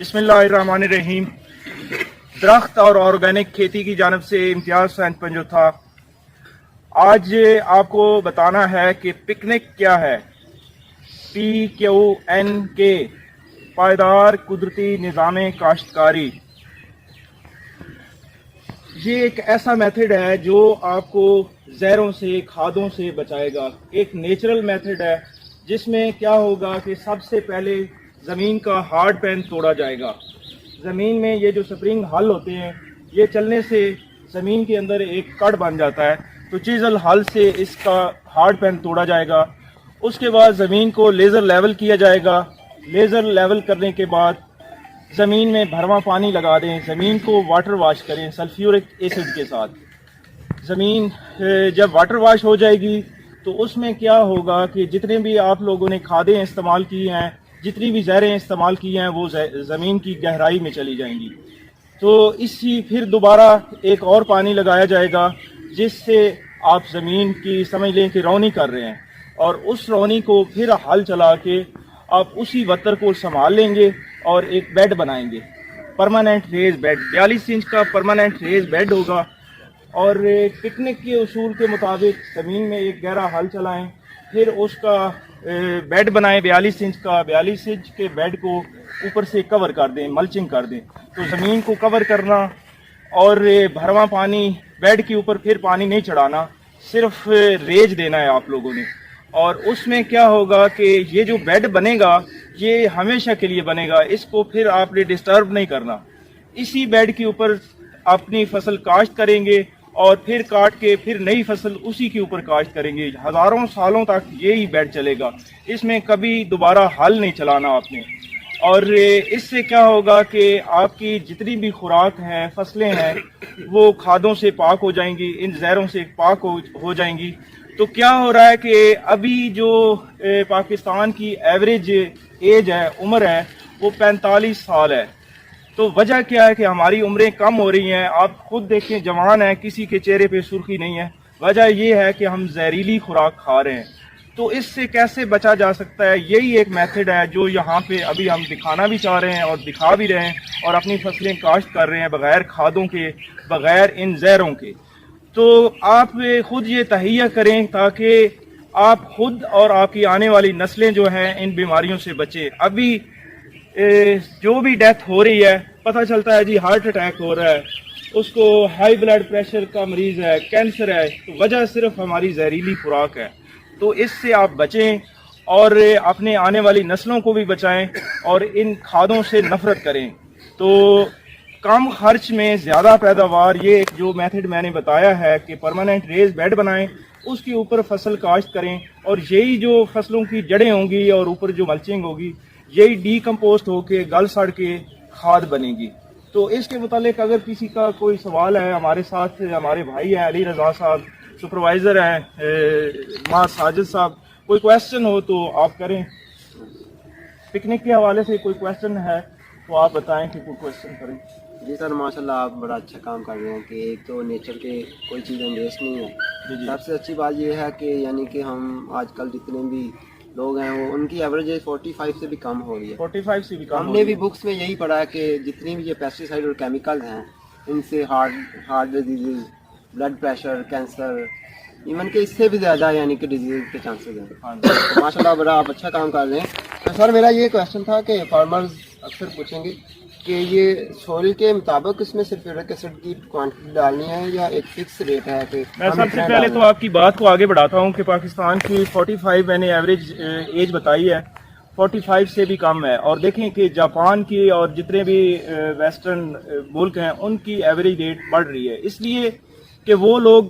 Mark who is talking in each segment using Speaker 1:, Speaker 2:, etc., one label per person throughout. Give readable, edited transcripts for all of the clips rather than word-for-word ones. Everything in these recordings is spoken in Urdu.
Speaker 1: بسم اللہ الرحمن الرحیم۔ درخت اور آرگینک کھیتی کی جانب سے امتیاز سائنس پنجو تھا۔ آج آپ کو بتانا ہے کہ پکنک کیا ہے۔ PQNK پائیدار قدرتی نظام کاشتکاری۔ یہ ایک ایسا میتھڈ ہے جو آپ کو زہروں سے کھادوں سے بچائے گا۔ ایک نیچرل میتھڈ ہے جس میں کیا ہوگا کہ سب سے پہلے زمین کا ہارڈ پین توڑا جائے گا۔ زمین میں یہ جو سپرنگ ہل ہوتے ہیں یہ چلنے سے زمین کے اندر ایک کڑ بن جاتا ہے، تو چیزل ہل سے اس کا ہارڈ پین توڑا جائے گا۔ اس کے بعد زمین کو لیزر لیول کیا جائے گا۔ لیزر لیول کرنے کے بعد زمین میں بھرواں پانی لگا دیں، زمین کو واٹر واش کریں سلفیورک ایسڈ کے ساتھ۔ زمین جب واٹر واش ہو جائے گی تو اس میں کیا ہوگا کہ جتنے بھی آپ لوگوں نے کھادیں استعمال کی ہیں، جتنی بھی زہریں استعمال کی ہیں، وہ زمین کی گہرائی میں چلی جائیں گی۔ تو اسی پھر دوبارہ ایک اور پانی لگایا جائے گا جس سے آپ زمین کی سمجھ لیں کہ رونی کر رہے ہیں، اور اس رونی کو پھر ہل چلا کے آپ اسی وتر کو سنبھال لیں گے اور ایک بیڈ بنائیں گے، پرماننٹ ریز بیڈ۔ 42 انچ کا پرماننٹ ریز بیڈ ہوگا، اور پکنک کے اصول کے مطابق زمین میں ایک گہرا ہل چلائیں، پھر اس کا بیڈ بنائیں 42 انچ کا۔ 42 انچ کے بیڈ کو اوپر سے کور کر دیں، ملچنگ کر دیں۔ تو زمین کو کور کرنا اور بھرواں پانی بیڈ کے اوپر پھر پانی نہیں چڑھانا، صرف ریج دینا ہے آپ لوگوں نے۔ اور اس میں کیا ہوگا کہ یہ جو بیڈ بنے گا یہ ہمیشہ کے لیے بنے گا، اس کو پھر آپ نے ڈسٹرب نہیں کرنا۔ اسی بیڈ کے اوپر اپنی فصل کاشت کریں گے اور پھر کاٹ کے پھر نئی فصل اسی کے اوپر کاشت کریں گے۔ ہزاروں سالوں تک یہی بیڈ چلے گا، اس میں کبھی دوبارہ ہل نہیں چلانا آپ نے۔ اور اس سے کیا ہوگا کہ آپ کی جتنی بھی خوراک ہیں، فصلیں ہیں، وہ کھادوں سے پاک ہو جائیں گی، ان زہروں سے پاک ہو جائیں گی۔ تو کیا ہو رہا ہے کہ ابھی جو پاکستان کی ایوریج ایج ہے، عمر ہے، وہ 45 سال ہے۔ تو وجہ کیا ہے کہ ہماری عمریں کم ہو رہی ہیں۔ آپ خود دیکھیں، جوان ہیں، کسی کے چہرے پہ سرخی نہیں ہے۔ وجہ یہ ہے کہ ہم زہریلی خوراک کھا رہے ہیں۔ تو اس سے کیسے بچا جا سکتا ہے؟ یہی ایک میتھڈ ہے جو یہاں پہ ابھی ہم دکھانا بھی چاہ رہے ہیں اور دکھا بھی رہے ہیں، اور اپنی فصلیں کاشت کر رہے ہیں بغیر کھادوں کے، بغیر ان زہروں کے۔ تو آپ خود یہ تہیہ کریں تاکہ آپ خود اور آپ کی آنے والی نسلیں جو ہیں ان بیماریوں سے بچیں۔ ابھی جو بھی ڈیتھ ہو رہی ہے، پتہ چلتا ہے جی ہارٹ اٹیک ہو رہا ہے، اس کو ہائی بلڈ پریشر کا مریض ہے، کینسر ہے، تو وجہ صرف ہماری زہریلی خوراک ہے۔ تو اس سے آپ بچیں اور اپنے آنے والی نسلوں کو بھی بچائیں اور ان کھادوں سے نفرت کریں۔ تو کم خرچ میں زیادہ پیداوار، یہ ایک جو میتھڈ میں نے بتایا ہے کہ پرماننٹ ریز بیڈ بنائیں، اس کے اوپر فصل کاشت کریں، اور یہی جو فصلوں کی جڑیں ہوں گی اور اوپر جو ملچنگ ہوگی، یہی ڈی کمپوسٹ ہو کے گل سڑ کے کھاد بنے گی۔ تو اس کے متعلق اگر کسی کا کوئی سوال ہے، ہمارے ساتھ ہمارے بھائی ہیں علی رضا صاحب، سپروائزر ہیں ماں ساجد صاحب، کوئی کویسچن ہو تو آپ کریں۔ پکنک کے حوالے سے کوئی کویسچن ہے تو آپ بتائیں کہ کوئی کویسچن کریں۔
Speaker 2: جی سر، ماشاءاللہ آپ بڑا اچھا کام کر رہے ہیں کہ ایک تو نیچر کے کوئی چیزیں ویسٹ نہیں ہے۔ سب سے اچھی بات یہ ہے کہ یعنی کہ ہم آج کل جتنے بھی لوگ ہیں وہ ان کی ایوریج 45 سے بھی کم ہو رہی ہے۔
Speaker 1: 45 سے بھی کم
Speaker 2: ہم نے بھی بکس میں یہی پڑھا ہے کہ جتنی بھی یہ پیسٹی سائڈ اور کیمیکل ہیں، ان سے heart disease, blood pressure, cancer, even کہ اس سے بھی زیادہ یعنی کہ ڈیزیز کے چانسز ہیں۔ ماشاء اللہ بڑا آپ اچھا کام کر رہے ہیں۔ تو سر میرا یہ کویشچن تھا کہ فارمرز اکثر پوچھیں گے کہ یہ سوئل کے مطابق اس میں سلفیورک ایسڈ کی کوانٹٹی ڈالنی ہے یا ایک فکس ریٹ ہے؟ کہ
Speaker 1: میں سب سے پہلے تو آپ کی بات کو آگے بڑھاتا ہوں کہ پاکستان کی 45 میں نے ایوریج ایج بتائی ہے، 45 سے بھی کم ہے۔ اور دیکھیں کہ جاپان کی اور جتنے بھی ویسٹرن ملک ہیں ان کی ایوریج ریٹ بڑھ رہی ہے، اس لیے کہ وہ لوگ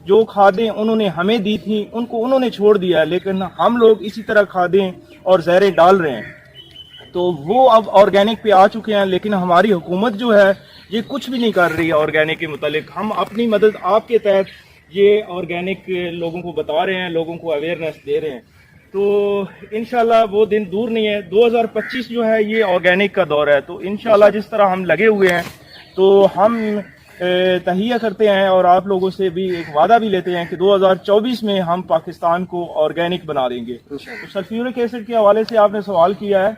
Speaker 1: جو کھادیں انہوں نے ہمیں دی تھیں ان کو انہوں نے چھوڑ دیا ہے، لیکن ہم لوگ اسی طرح کھادیں اور زہریں ڈال رہے ہیں۔ تو وہ اب آرگینک پہ آ چکے ہیں، لیکن ہماری حکومت جو ہے یہ کچھ بھی نہیں کر رہی ہے آرگینک کے متعلق۔ ہم اپنی مدد آپ کے تحت یہ آرگینک لوگوں کو بتا رہے ہیں، لوگوں کو اویئرنیس دے رہے ہیں۔ تو انشاءاللہ وہ دن دور نہیں ہے، 2025 جو ہے یہ آرگینک کا دور ہے۔ تو انشاءاللہ جس طرح ہم لگے ہوئے ہیں تو ہم تہیہ کرتے ہیں اور آپ لوگوں سے بھی ایک وعدہ بھی لیتے ہیں کہ 2024 میں ہم پاکستان کو آرگینک بنا دیں گے۔ تو سلفیورک ایسڈ کے حوالے سے آپ نے سوال کیا ہے،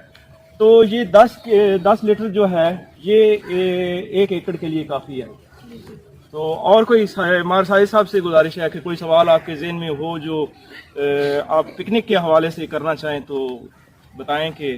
Speaker 1: تو یہ 10 لیٹر جو ہے یہ 1 ایکڑ کے لیے کافی ہے. تو اور کوئی مار سائز صاحب سے گزارش ہے کہ کوئی سوال آپ کے ذہن میں ہو جو آپ پکنک کے حوالے سے کرنا چاہیں تو بتائیں کہ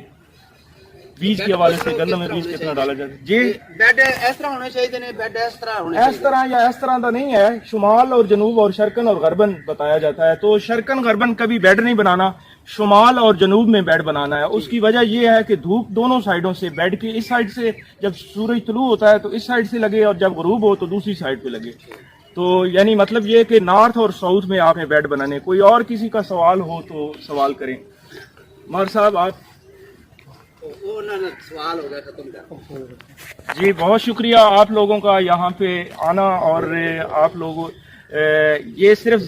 Speaker 1: بیج کے حوالے سے گندم میں بیج کتنا ڈالا جائے. جی
Speaker 2: بیڈ اس طرح ہونے چاہیے نے بیڈ اس طرح ہونے
Speaker 1: اس طرح یا اس طرح تو نہیں ہے. شمال اور جنوب اور شرقن اور غربن بتایا جاتا ہے. تو شرقن غربن کبھی بیڈ نہیں بنانا, شمال اور جنوب میں بیڈ بنانا ہے. اس کی وجہ یہ ہے کہ دھوپ دونوں سائڈوں سے, بیڈ کی اس سائڈ سے جب سورج طلوع ہوتا ہے تو اس سائڈ سے لگے اور جب غروب ہو تو دوسری سائڈ پہ لگے. تو یعنی مطلب یہ کہ نارتھ اور ساؤتھ میں آپ نے بیڈ بنانے. کوئی اور کسی کا سوال ہو تو سوال کریں. مار صاحب آپ.
Speaker 2: سوال ہو گیا ختم کر.
Speaker 1: جی بہت شکریہ آپ لوگوں کا یہاں پہ آنا, اور آپ لوگوں یہ صرف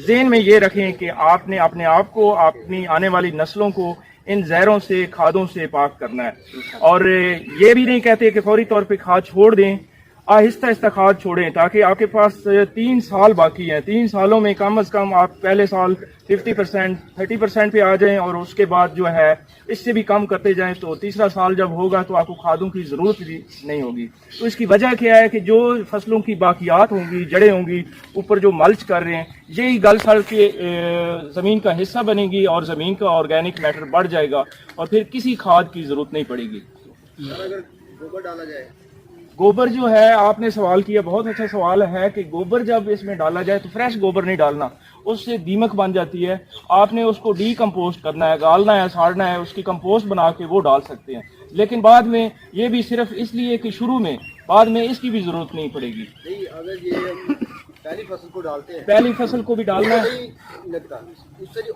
Speaker 1: ذہن میں یہ رکھیں کہ آپ نے اپنے آپ کو, اپنی آنے والی نسلوں کو ان زہروں سے, کھادوں سے پاک کرنا ہے. اور یہ بھی نہیں کہتے کہ فوری طور پہ کھاد چھوڑ دیں, آہستہ آہستہ کھاد چھوڑیں تاکہ آپ کے پاس 3 سال باقی ہیں. 3 سالوں میں کم از کم آپ پہلے سال 50%, 30% پہ آ جائیں, اور اس کے بعد جو ہے اس سے بھی کم کرتے جائیں. تو تیسرا سال جب ہوگا تو آپ کو کھادوں کی ضرورت بھی نہیں ہوگی. تو اس کی وجہ کیا ہے کہ جو فصلوں کی باقیات ہوں گی, جڑیں ہوں گی, اوپر جو ملچ کر رہے ہیں, یہی گل سڑ کے زمین کا حصہ بنے گی اور زمین کا آرگینک میٹر بڑھ جائے گا, اور پھر کسی کھاد کی ضرورت نہیں پڑے گی.
Speaker 2: اگر گوبر ڈالا جائے,
Speaker 1: گوبر جو ہے آپ نے سوال کیا, بہت اچھا سوال ہے کہ گوبر جب اس میں ڈالا جائے تو فریش گوبر نہیں ڈالنا, اس سے دیمک بن جاتی ہے. آپ نے اس کو ڈی کمپوسٹ کرنا ہے, گالنا ہے, ساڑنا ہے, اس کی کمپوسٹ بنا کے وہ ڈال سکتے ہیں. لیکن بعد میں یہ بھی صرف اس لیے کہ شروع میں, بعد میں اس کی بھی ضرورت نہیں پڑے گی.
Speaker 2: نہیں اگر یہ پہلی فصل کو ڈالتے ہیں,
Speaker 1: پہلی فصل کو بھی ڈالنا ہے,
Speaker 2: نہیں لگتا, اس سے جو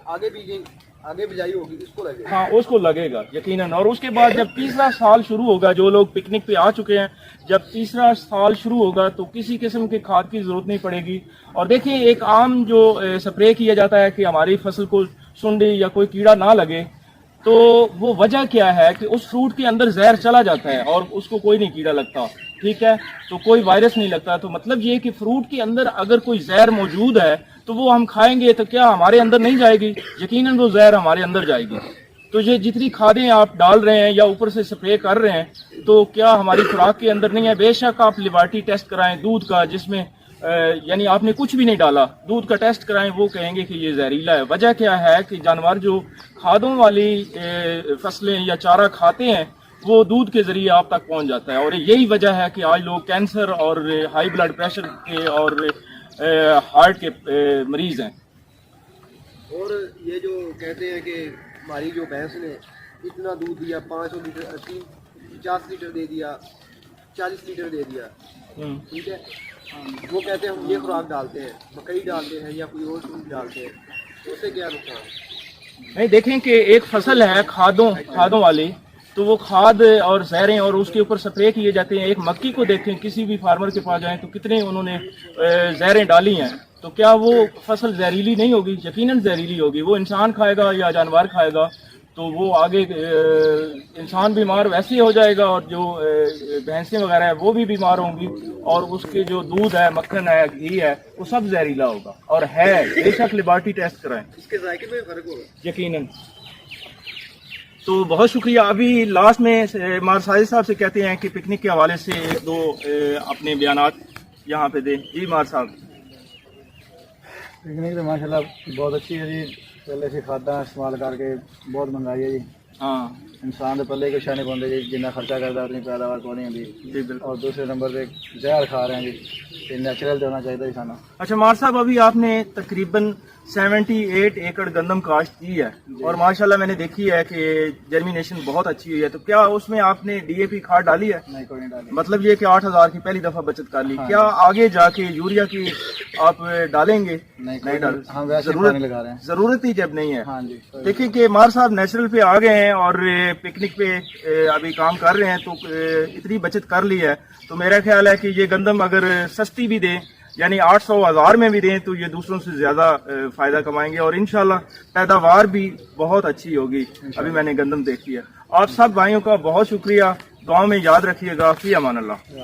Speaker 2: آگے بجائی ہوگی اس کو لگے.
Speaker 1: ہاں اس کو لگے گا یقیناً. اور اس کے بعد جب تیسرا سال شروع ہوگا, جو لوگ پکنک پہ آ چکے ہیں, جب تیسرا سال شروع ہوگا تو کسی قسم کے کھاد کی ضرورت نہیں پڑے گی. اور دیکھیں ایک عام جو سپرے کیا جاتا ہے کہ ہماری فصل کو سنڈی یا کوئی کیڑا نہ لگے, تو وہ وجہ کیا ہے کہ اس فروٹ کے اندر زہر چلا جاتا ہے اور اس کو کوئی نہیں کیڑا لگتا, ٹھیک ہے, تو کوئی وائرس نہیں لگتا. تو مطلب یہ کہ فروٹ کے اندر اگر کوئی زہر موجود ہے تو وہ ہم کھائیں گے تو کیا ہمارے اندر نہیں جائے گی؟ یقیناً وہ زہر ہمارے اندر جائے گی. تو یہ جتنی کھادیں آپ ڈال رہے ہیں یا اوپر سے سپرے کر رہے ہیں تو کیا ہماری خوراک کے اندر نہیں ہے؟ بے شک آپ لیبارٹری ٹیسٹ کرائیں دودھ کا, جس میں یعنی آپ نے کچھ بھی نہیں ڈالا, دودھ کا ٹیسٹ کرائیں, وہ کہیں گے کہ یہ زہریلا ہے. وجہ کیا ہے کہ جانور جو کھادوں والی فصلیں یا چارہ کھاتے ہیں وہ دودھ کے ذریعے آپ تک پہنچ جاتا ہے. اور یہی وجہ ہے کہ آج لوگ کینسر اور ہائی بلڈ پریشر کے اور ہارٹ کے مریض ہیں.
Speaker 2: اور یہ جو کہتے ہیں کہ ہماری جو بھینس نے اتنا دودھ دیا, 500 لیٹر, 50 لیٹر دے دیا, 40 لیٹر دے دیا, ٹھیک ہے, وہ کہتے ہیں ہم یہ خوراک ڈالتے ہیں, مکئی ڈالتے ہیں یا کوئی اور چیز ڈالتے ہیں, تو اس سے کیا نقصان؟
Speaker 1: نہیں دیکھیں کہ ایک فصل ہے کھادوں والی, تو وہ کھاد اور زہریں اور اس کے اوپر سپرے کیے جاتے ہیں. ایک مکی کو دیکھیں, کسی بھی فارمر کے پاس جائیں تو کتنے انہوں نے زہریں ڈالی ہیں, تو کیا وہ فصل زہریلی نہیں ہوگی؟ یقیناً زہریلی ہوگی. وہ انسان کھائے گا یا جانور کھائے گا تو وہ آگے انسان بیمار ویسے ہو جائے گا, اور جو بھینسیں وغیرہ ہیں وہ بھی بیمار ہوں گی, اور اس کے جو دودھ ہے, مکھن ہے, گھی ہے, وہ سب زہریلا ہوگا. اور ہے بے شک لیبارٹری ٹیسٹ کرائیں,
Speaker 2: اس کے ذائقے میں فرق ہوگا
Speaker 1: یقیناً. تو بہت شکریہ. ابھی لاسٹ میں مار ساجد صاحب سے کہتے ہیں کہ پکنک کے حوالے سے 2 اپنے بیانات یہاں پہ دیں. جی مار صاحب.
Speaker 3: پکنک تو ماشاء اللہ بہت اچھی ہے جی. پہلے سے کھادا استعمال کر کے بہت مہنگائی ہے جی.
Speaker 1: ہاں
Speaker 3: انسان تو پہلے کچھ نہیں پاؤں جی, جنہیں خرچہ کرتا اتنی پیداوار کو نہیں ہوتی
Speaker 1: جی بالکل.
Speaker 3: اور دوسرے نمبر پہ زہر کھا رہے ہیں جی, نیچرل ہونا چاہیے جی کھانا.
Speaker 1: اچھا مار صاحب, ابھی آپ نے تقریباً 78 ایکڑ گندم کاشت کی ہے, اور ماشاءاللہ میں نے دیکھی ہے کہ جرمینیشن بہت اچھی ہوئی ہے. تو کیا اس میں آپ نے ڈی اے پی کھاد ڈالی ہے؟
Speaker 3: نہیں, کوئی نہیں ڈالی.
Speaker 1: مطلب یہ کہ 8000 کی پہلی دفعہ بچت کر لی. کیا آگے جا کے یوریا کی آپ ڈالیں گے؟
Speaker 3: نہیں ڈال, ہم ویسے پانی لگا رہے ہیں.
Speaker 1: ضرورت ہی جب نہیں ہے.
Speaker 3: ہاں جی.
Speaker 1: دیکھیں کہ مار صاحب نیچرل پہ آ گئے ہیں اور پکنک پہ ابھی کام کر رہے ہیں, تو اتنی بچت کر لی ہے. تو میرا خیال ہے کہ یہ گندم اگر سستی بھی دیں, یعنی 800,000 میں بھی دیں, تو یہ دوسروں سے زیادہ فائدہ کمائیں گے, اور انشاءاللہ پیداوار بھی بہت اچھی ہوگی. ابھی میں نے گندم دیکھی ہے. آپ سب بھائیوں کا بہت شکریہ, دعاؤں میں یاد رکھیے گا. فی امان اللہ.